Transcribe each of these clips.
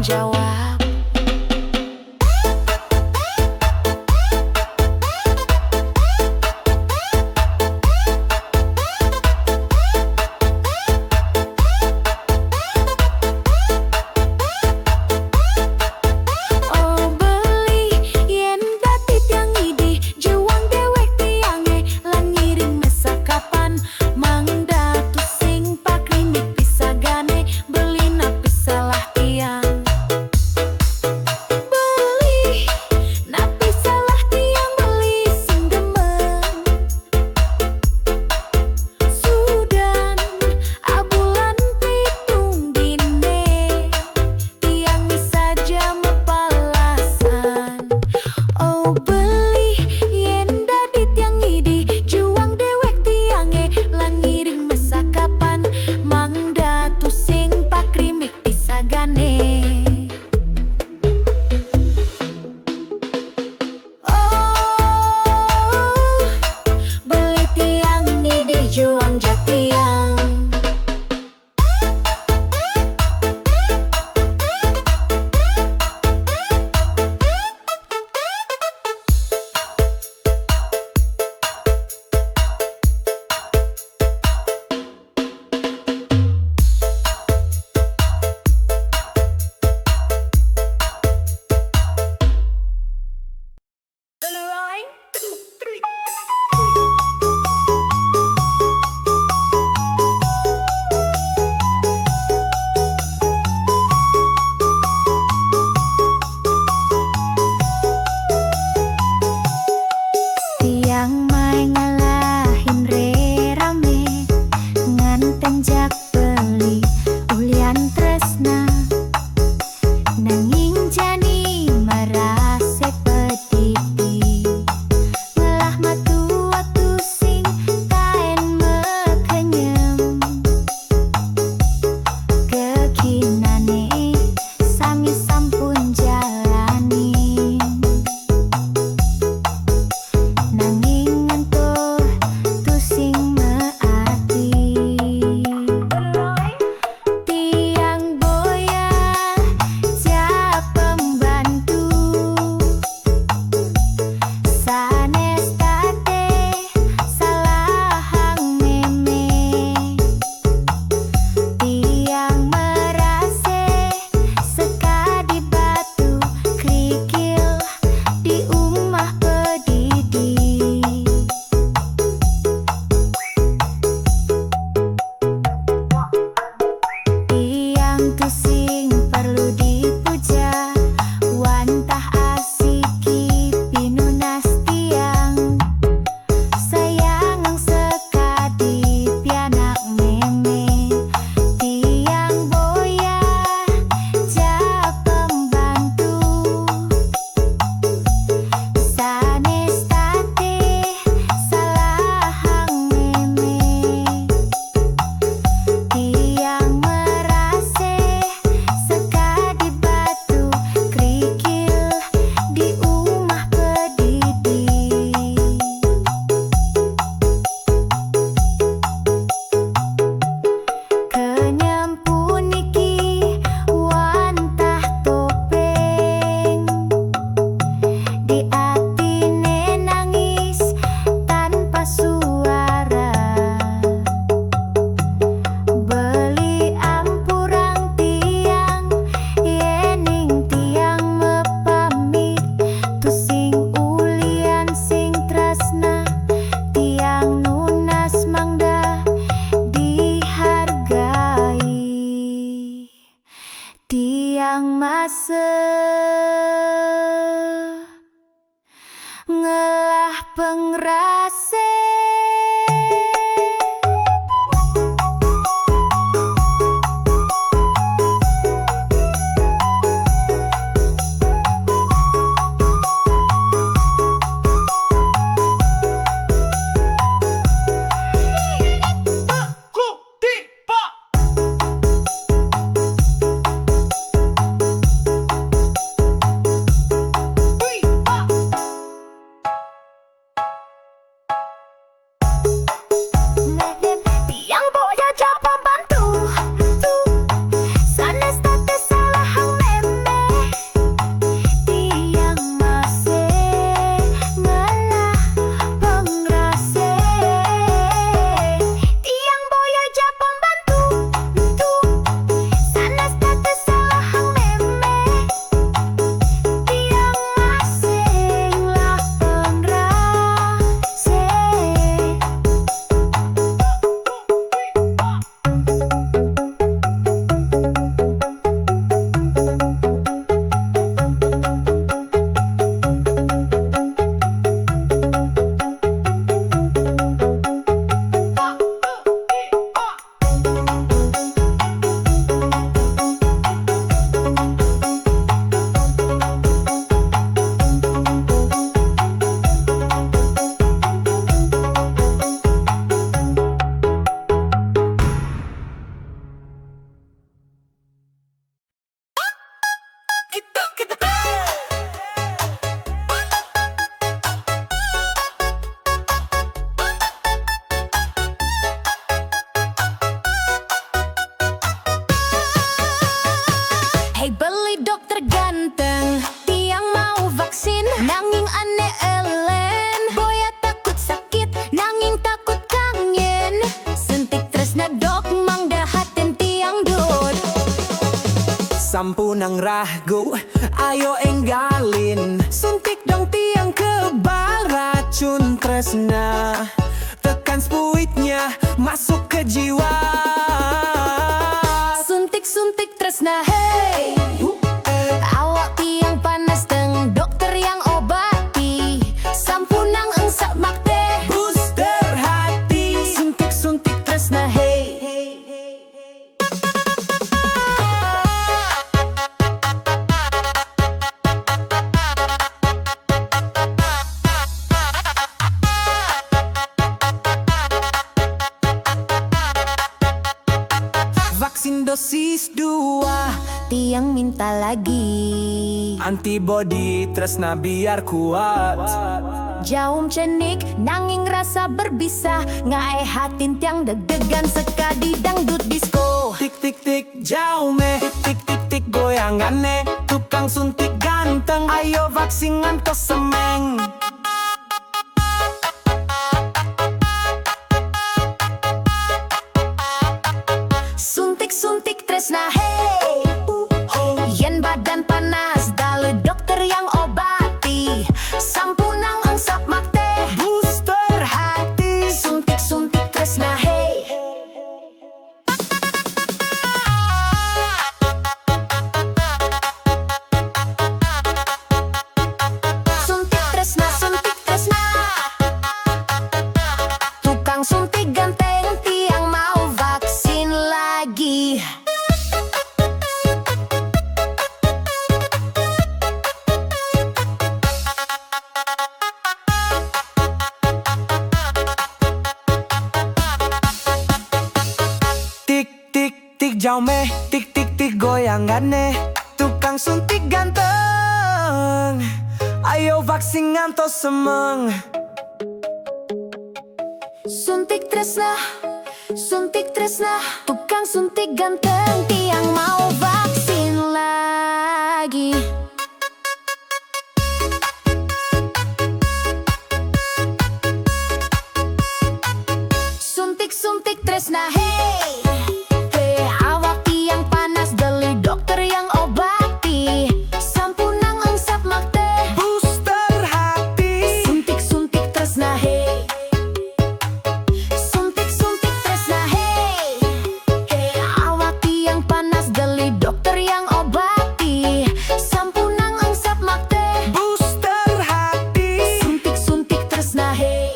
jawab. Oh beli yen dadi tiang idi juang dewek tiange lan ngiring mesa kapan mangda tu sing paklinik pisagane beli napi salah tiang. Beli napi salah tiang beli sing demen sudan abulan pitung dine tiang saja mepalasan. Oh beli yen dadi tiang idi juang dewek tiange lan ngiring mesa kapan mangda tu sing pakrimik pisagane. Oh beli tiang idi juang jatiang. Tiang mai ngalahin re rame nganten jak beli ulian tresna nanging jani marase pediti ngelah matu watu sing kaen mekenyem kekinane sami sampun jalani nanging ngentuh tu sing meati tiang boya ja pembantu sanes tate salahang meme tiang merase sekadi batu krikil di umah pedidi. Tiang tu sing perlu dipuja wantah asiki pinunas tiang sayangang sekadi pianak meme tiang boya ja pembantu sanes tate salahang meme tiang merase sekadi batu krikil di umah pedidi. Kenyempun iki wantah topeng di atine nangis tanpa suara beli ampurang tiang yening tiang mepamit tu sing ulian sing tresna tiang nunas mangda dihargai tiang mase ngelah pengrase. Sampunang ragu, ayo enggalin. Suntik dong tiang kebal racun tresna. Tekan spuitnya masuk ke jiwa. Suntik-suntik tresna hey. Awak tiang panas deng dokter yang obati. Sampunang engsap makte Booster hati. Suntik-suntik tresna hey. Vaksin dosis 2, Tiang minta lagi. antibody tresna biar kuat. Jaum cenik nanging rasa berbisa. Ngae hatin tiang deg-degan sekadi dangdut disco. Tik tik tik jaume, tik tik tik goyangane. Tukang suntik ganteng, ayo vaksin ngantos semeng. Suntik-suntik tresna hey. Yen badan panas dalu dokter yang obati. Sampunang engsap makte Booster hati. Suntik-suntik tresna hey. Suntik tresna, suntik tresna. Tukang suntik ganteng tiang mau vaksin lagi. Tik tik tik jaume, tik tik tik goyangane. Tukang suntik ganteng, ayo vaksin ngantos semeng. Suntik tresna, suntik tresna. Tukang suntik ganteng tiang mau vaksin lagi. Suntik-suntik tresna hey. Awak tiang panas deli dokter yang obati. Sampunang engsap makte Booster hati. Suntik-suntik tresna hey. Suntik-suntik tresna hey. Awak tiang panas deli dokter yang obati. Sampunang engsap makte Booster hati. Suntik-suntik tresna hey.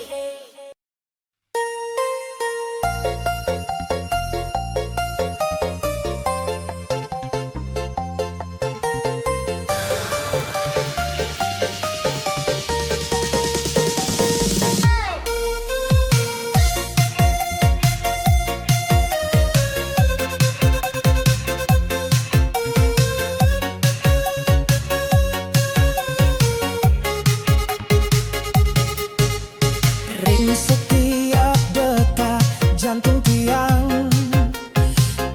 Ring setiap detak jantung tiang,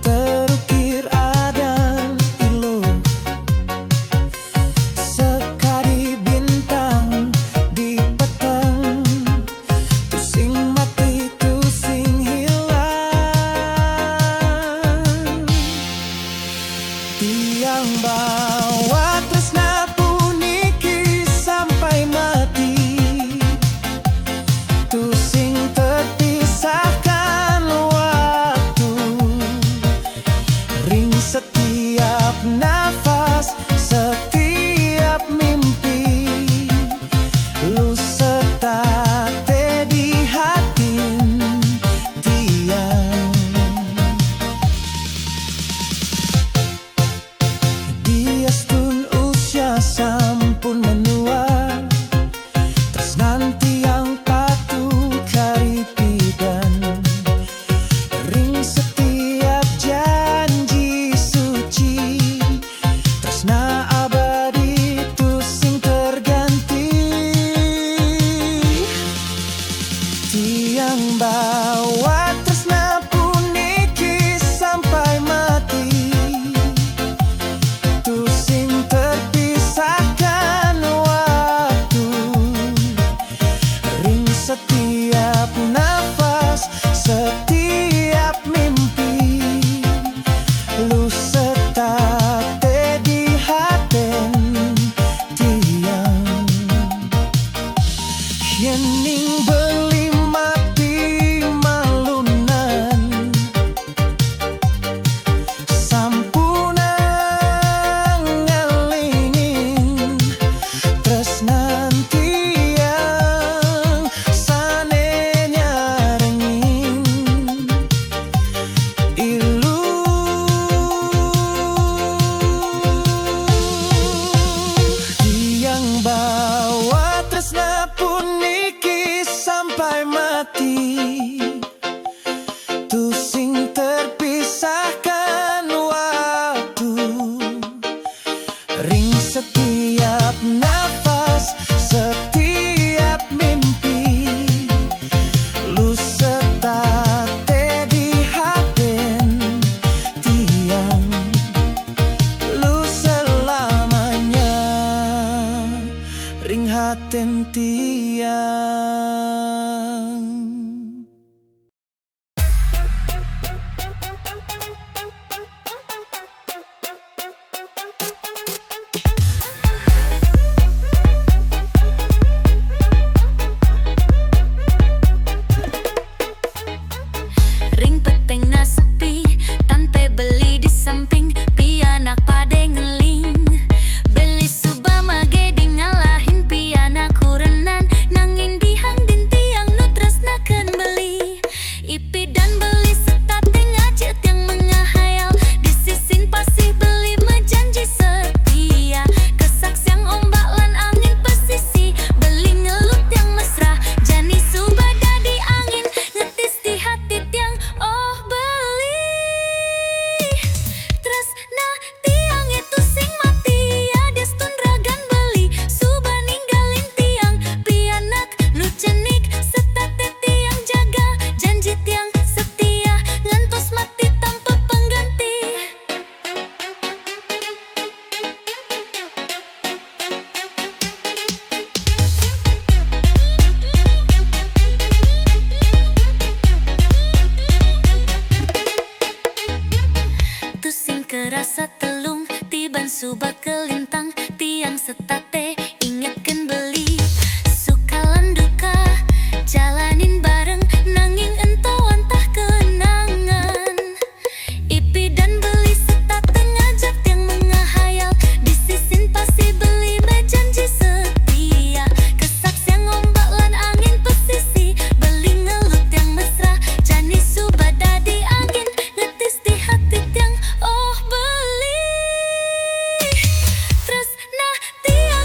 terukir ada ilu. Sekali bintang di petang, tusing mati tusing hilang. Tiang bawa tresna puniki sampai mati. Tusing terpisahkan waktu. Ring setiap nafas, setiap mimpi. Lu setate di hati tiang. Dia stun baten tiang. Ring peteng na sepi, tanpe beli di samping, pianak pade ngeling. Beli suba mage di ngalahin piana kurenan, nanging dihang din tiang nu tresnakeun beli. Ipi dan beli setate ngajit yang mengahayal, disisin pasih beli mejanji setia. Kesaksian ombak lan angin pesisi, beli ngelut yang mesra, jani subada di angin, ngetis di hati tiang. Oh beli tresna tiang itu sing mati ya destun ragan beli suba ninggalin tiang pianak nu cenik setate tiang jaga janji tiang setia ngantos mati tanpa pengganti. Tusing kerasa telung tiban suba kelintang tiang setate ingetkeun beli sukalan duka jalanin bareng nanging entau antah kenangan. Ipi dan beli setate ngajak yang mengahayal, disisin pasti beli bejanji setia. Kesaksian ombak lan angin pesisi, beli ngelut yang mesra, jani subada di angin, ngetis di hati tiang. Oh beli tresna tiang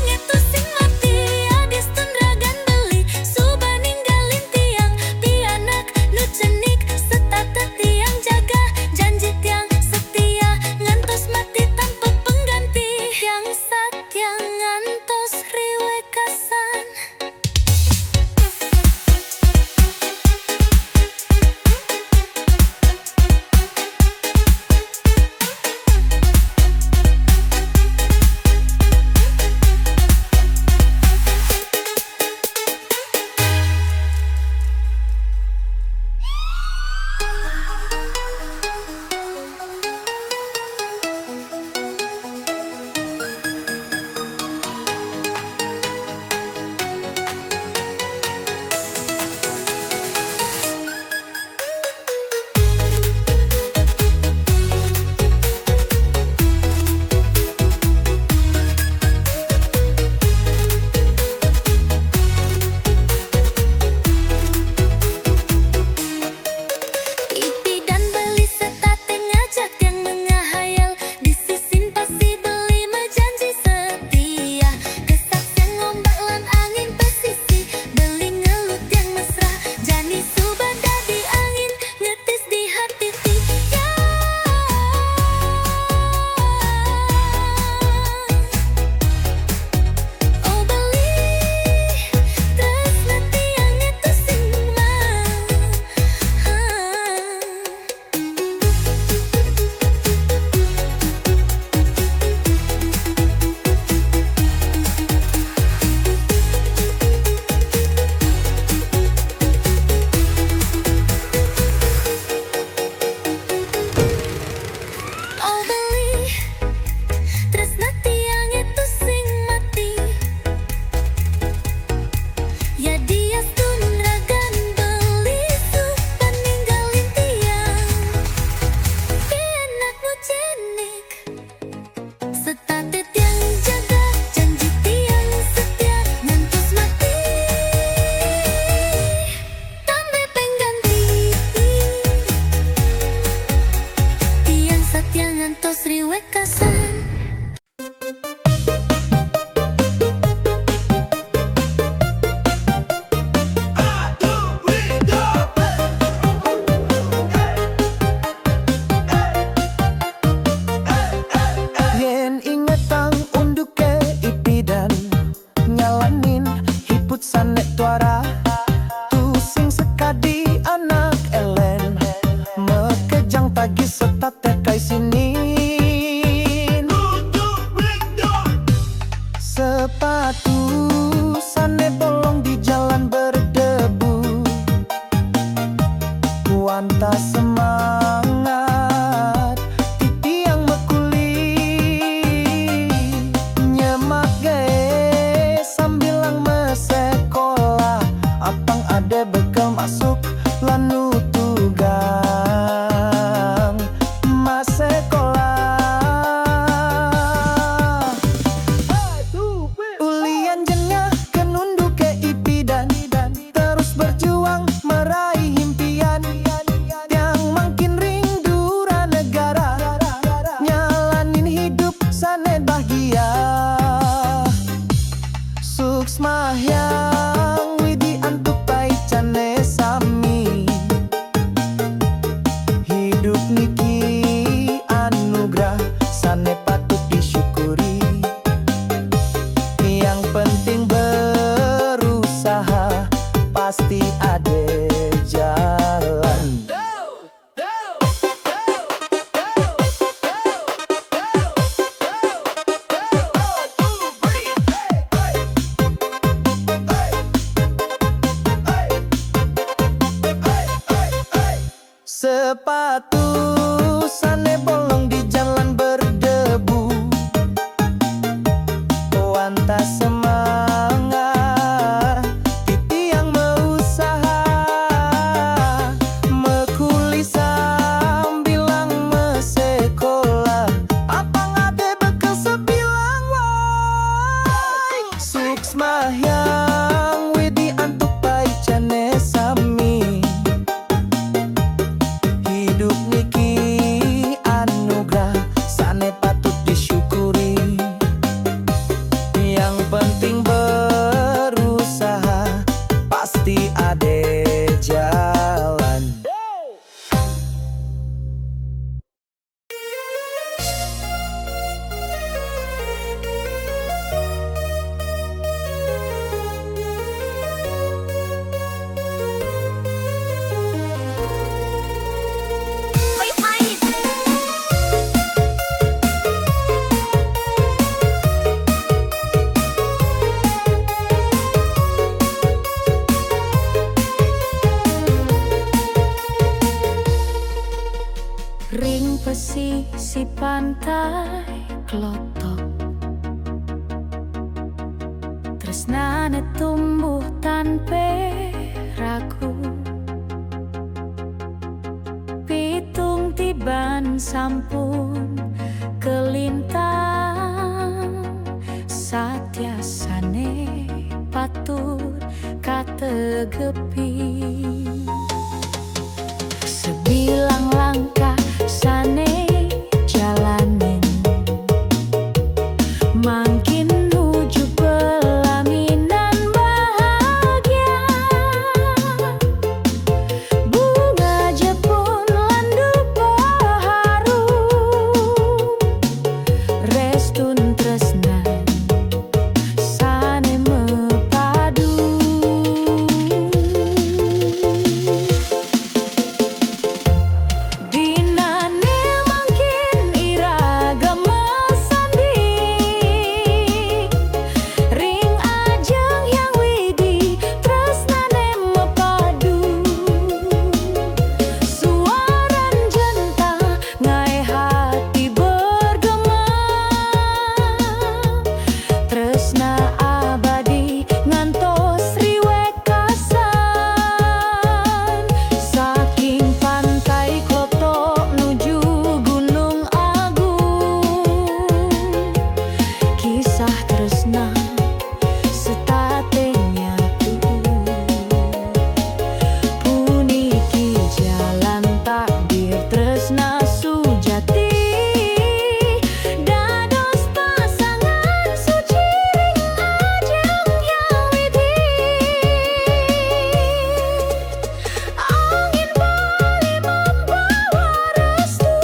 sepatu sane bolong di jalan berdebu. Wanta semangat titi yang meusaha, mekuli sambilang mesekolah, apa ngade bekel sebilang woi. Suksma yang widi antuk pai cane sami, hidup niki anugerah sane patut disyukuri. Yang penting berusaha, pasti ada jalan. Ring pesisi pantai Klotok, tresnane tumbuh tanpa ragu. Pitung tiban sampun kelintang, satyasane patut kategepi. Sebilang langkah sane jalanin, makin nuju pelaminan bahagia. Bunga jepun landu harum, restun tresnan sane mepadu. Dinane makin iraga mesandi, ring ajeng yang widi tresnane mepadu. Suaran jenta ngai hati bergema, tresna abadi ngantos riwekasan. Saking pantai Klotok nuju Gunung Agung, kisah tresna setatenya tuh. Puniki jalan takdir tresna sujati, dados pasangan suci ring ajeng yang widi. Angin bali membawa restu,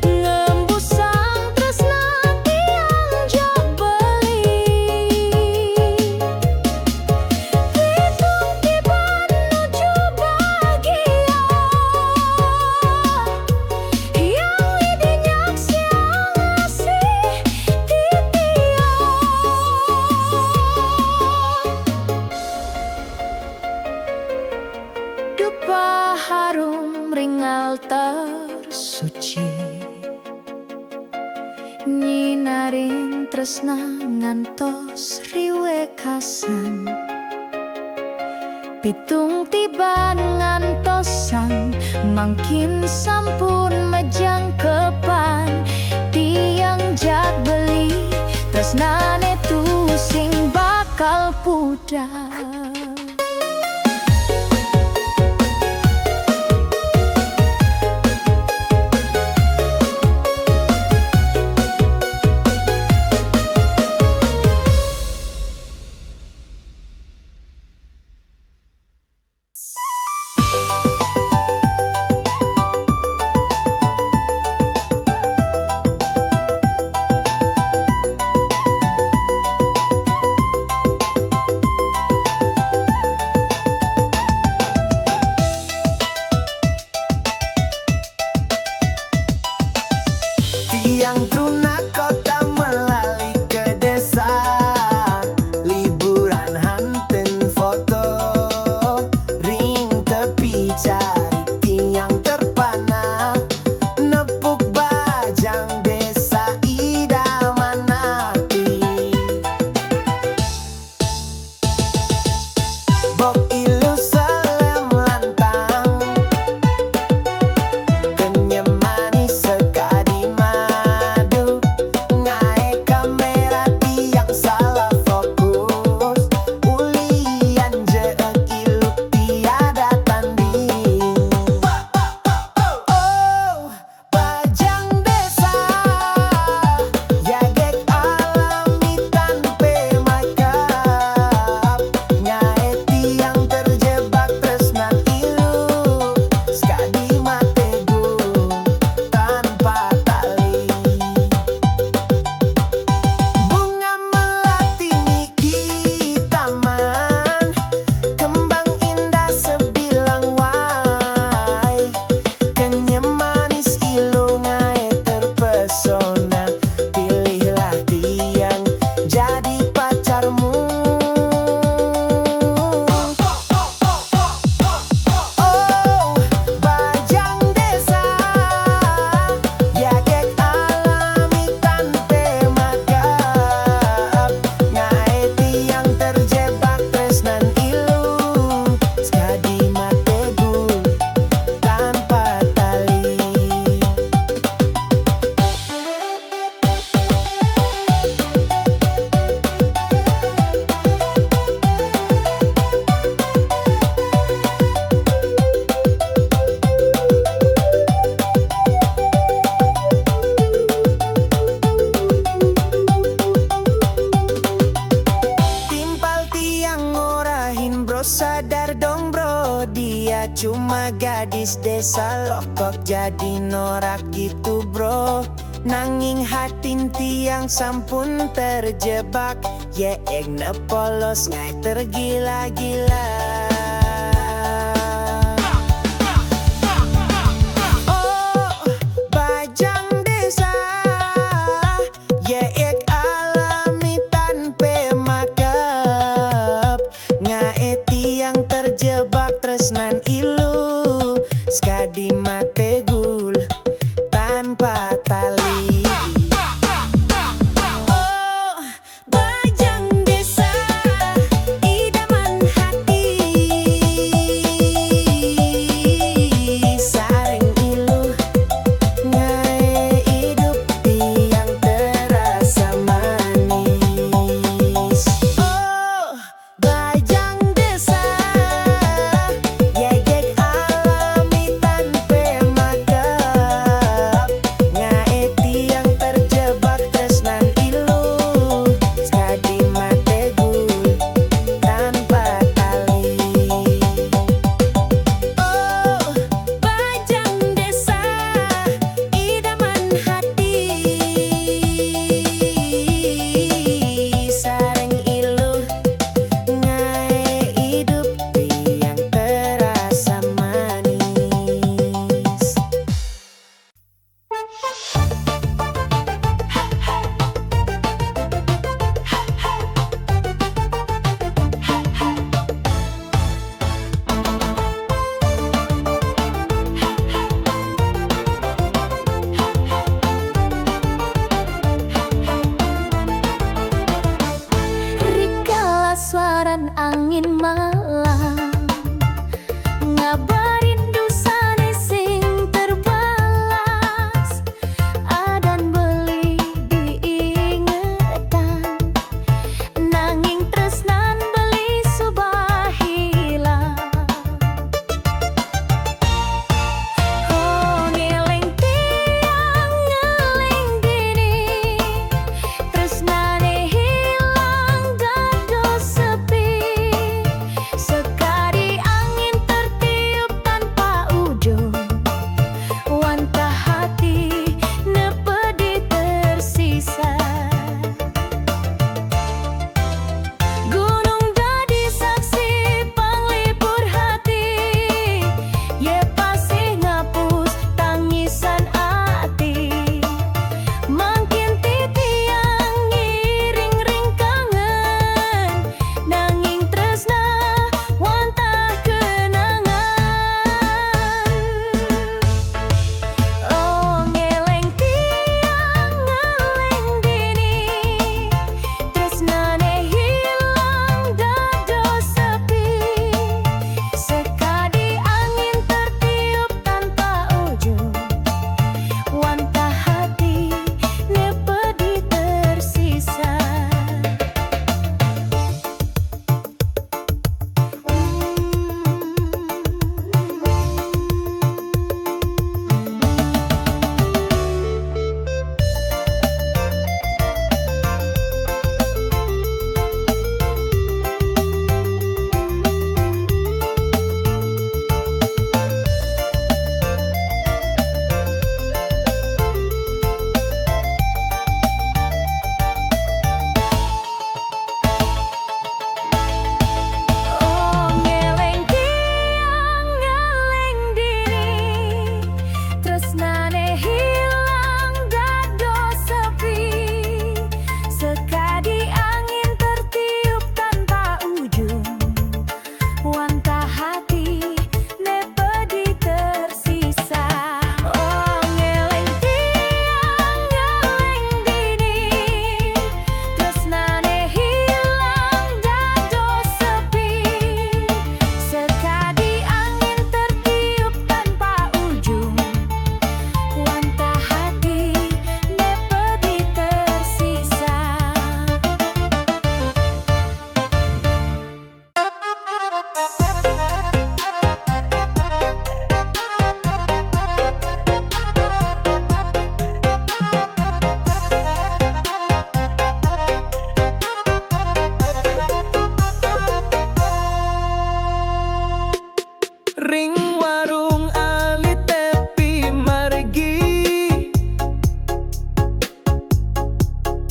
ngembusang tresna tiang jak beli. Pitung tiban nuju bahagia, yang widi nyaksiang ngasih titian. Dupa harum ring altar suci, nyinarin tresna ngantos riwekasan. Pitung tiban ngantosan, mangkin sampun majangkepan. Tiang jak beli tresnane tu sing bakal pudar. gadis desa lokok jadi norak gitu bro. Nanging hati tiang sampun terjebak. Ya egna polos ngai tergila-gila. Oh bajang desa, ya ek alami tanpa makeup. Ngai tiang terjebak tresnan ilu, skadi mate gul tanpa tali. Oh bajang desa, idaman hati,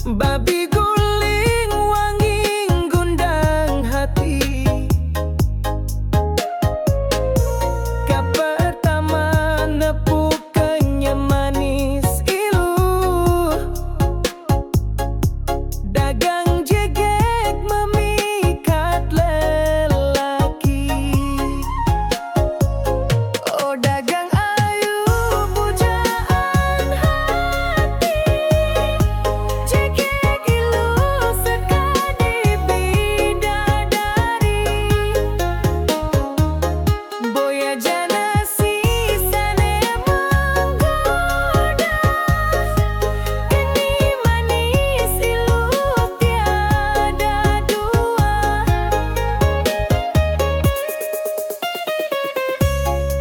Babi guling wangi gundang hati. Kap pertama nepuk kenyam manis ilu. Dagang jegek memikat lelaki. Oh dagang ayu pujaan hati. Jegek ilu sekadi bidadari. Boya jana sisane menggoda. Ini manis ilu tiada dua.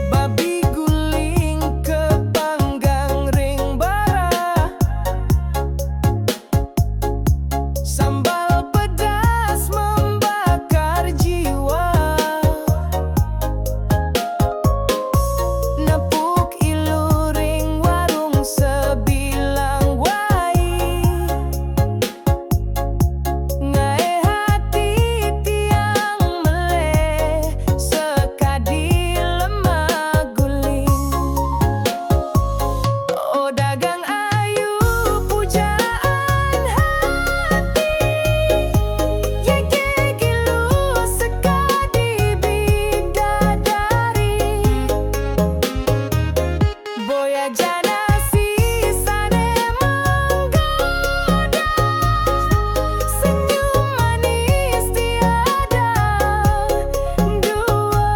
Babi guling kepanggang ring bara. Sambal pedas membakar jiwa. Nepuk ilu ring warung sebilang wai. Ngae hati tiang meleh sekadi lemah guling. Oh dagang ayu pujaan hati. Jegek ilu sekadi bidadari. Boya jana sisane menggoda. Senyum manis tiada dua.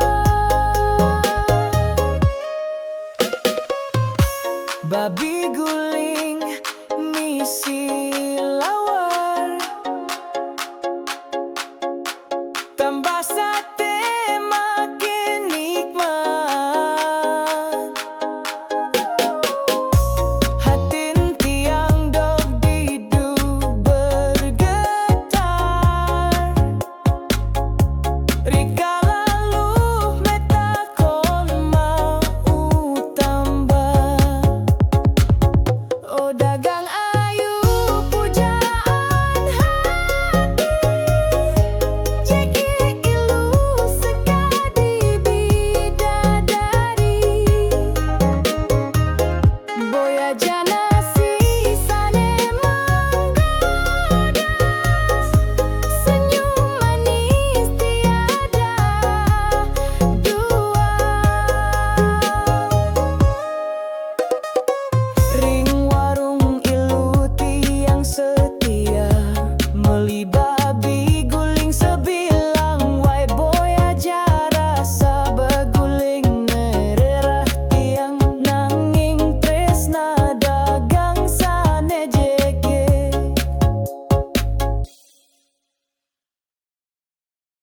Babi guling misi lawar. Tambah sate makin nikmat. Hatin tiang dog didu bergetar. Rika lalu metakon mau tambah. Oh dagang ayu pujaan hati. Jegek ilu sekadi bidadari. Boya jana sisane menggoda. Senyum manis tiada dua. Ring warung ilu tiang setia melibat